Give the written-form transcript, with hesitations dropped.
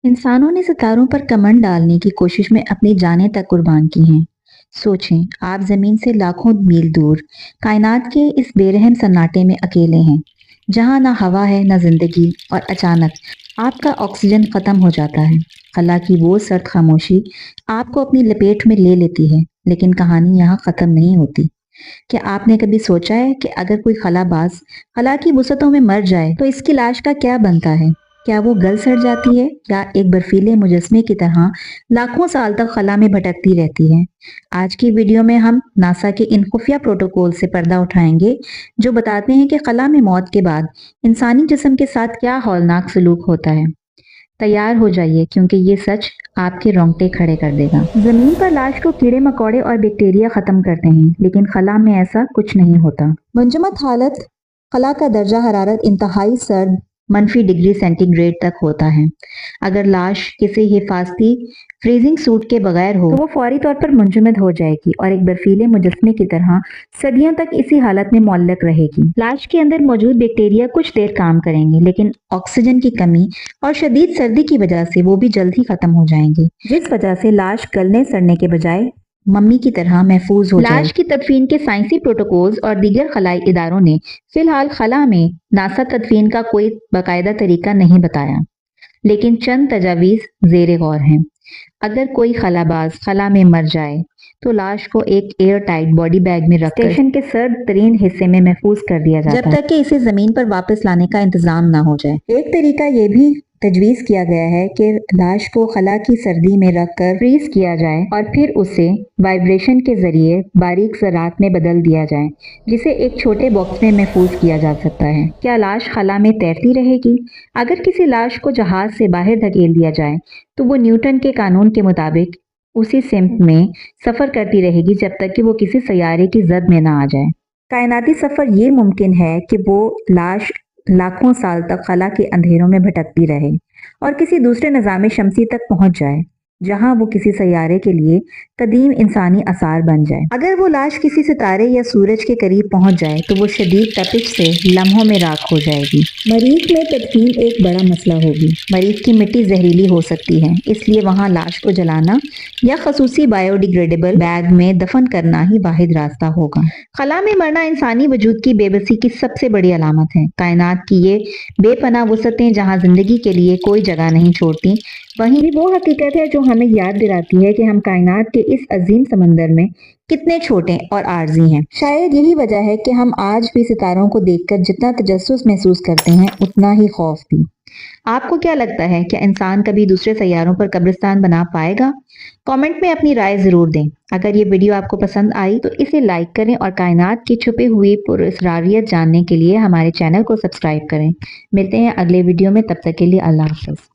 इंसानों ने सितारों पर कमंड डालने की कोशिश में अपनी जानें तक कुर्बान की हैं। सोचें, आप जमीन से लाखों मील दूर कायनात के इस बेरहम सन्नाटे में अकेले हैं, जहां ना हवा है ना जिंदगी, और अचानक आपका ऑक्सीजन खत्म हो जाता है। खला की वो सर्द खामोशी आपको अपनी लपेट में ले लेती है, लेकिन कहानी यहाँ खत्म नहीं होती। क्या आपने कभी सोचा है कि अगर कोई खलाबाज खला की वुसअतों में मर जाए तो इसकी लाश का क्या बनता है? क्या वो गल सड़ जाती है या एक बर्फीले मुजस्मे की तरह लाखों साल तक खला में भटकती रहती है? आज की वीडियो में हम नासा के इन खुफिया प्रोटोकॉल से पर्दा उठाएंगे, जो बताते हैं कि खला में मौत के बाद इंसानी जिस्म के साथ क्या हौलनाक सलूक होता है। तैयार हो जाइए, क्योंकि ये सच आपके रोंगटे खड़े कर देगा। जमीन पर लाश को कीड़े मकोड़े और बैक्टीरिया खत्म करते हैं, लेकिन खला में ऐसा कुछ नहीं होता। मुंजमद हालत खला का दर्जा हरारत इंतहाई सर्द -डिग्री सेंटीग्रेड तक होता है। अगर लाश किसी हिफाजती फ्रीजिंग सूट के बगैर हो तो वो फौरी तौर पर मुंजमद हो जाएगी और एक बर्फीले मुजस्मे की तरह सदियों तक इसी हालत में मुअल्लक रहेगी। लाश के अंदर मौजूद बैक्टीरिया कुछ देर काम करेंगे, लेकिन ऑक्सीजन की कमी और शदीद सर्दी की वजह से वो भी जल्द ही खत्म हो जाएंगे, जिस वजह से लाश गलने सड़ने के बजाय मम्मी की तरह महफूज हो जाए। लाश की तदफीन के साइंसी प्रोटोकॉल्स और दीगर खलाई इदारों ने फिलहाल खला में नासा तदफीन का कोई बाकायदा तरीका नहीं बताया, लेकिन चंद तजावीज जेर गौर हैं। अगर कोई खलाबाज खला में मर जाए तो लाश को एक एयर टाइट बॉडी बैग में रखकर स्टेशन के सर्द तरीन हिस्से में महफूज कर दिया जाता है, जब तक कि इसे जमीन पर वापस लाने का इंतजाम ना हो जाए। एक तरीका ये भी तजवीज किया गया है कि लाश को खला की सर्दी में रखकर फ्रीज किया जाए और फिर उसे वाइब्रेशन के जरिए बारीक ज़रात में बदल दिया जाए, जिसे एक छोटे बॉक्स में महफूज किया जा सकता है। क्या लाश खला में तैरती रहेगी? अगर किसी लाश को जहाज से बाहर धकेल दिया जाए तो वो न्यूटन के कानून के मुताबिक उसी सिमत में सफर करती रहेगी जब तक कि वो किसी सैयारे की जद में ना आ जाए। कायनाती सफर ये मुमकिन है कि वो लाश लाखों साल तक खला के अंधेरों में भटकती रहे और किसी दूसरे निज़ाम शमसी तक पहुंच जाए, जहां वो किसी सैयारे के लिए कदीम इंसानी आसार बन जाए। अगर वो लाश किसी सितारे या सूरज के करीब पहुंच जाए तो वो शदीद तपिश से लम्हों में राख हो जाएगी। मरीज में तदफीन एक बड़ा मसला होगी। मरीज की मिट्टी जहरीली हो सकती है, इसलिए वहां लाश को जलाना या खसूसी बायोडिग्रेडेबल बैग में दफन करना ही वाहिद रास्ता होगा। खला में मरना इंसानी वजूद की बेबसी की सबसे बड़ी अलामत है। कायनात की ये बेपनाह वसअतें जहाँ जिंदगी के लिए कोई जगह नहीं छोड़ती, वहीं वो हकीकत है जो हमें याद दिलाती है कि हम कायनात के इस अजीम समंदर में कितने छोटे और आर्जी हैं। शायद यही वजह है कि हम आज भी सितारों को देखकर जितना तजस्सुस महसूस करते हैं, उतना ही खौफ भी। आपको क्या लगता है, क्या इंसान कभी दूसरे सैयारों पर कब्रिस्तान बना पाएगा? कमेंट में अपनी राय जरूर दें। अगर ये वीडियो आपको पसंद आई तो इसे लाइक करें और कायनात की छुपी हुई पुरअसरारियत जानने के लिए हमारे चैनल को सब्सक्राइब करें। मिलते हैं अगले वीडियो में, तब तक के लिए अल्लाह हाफ़िज़।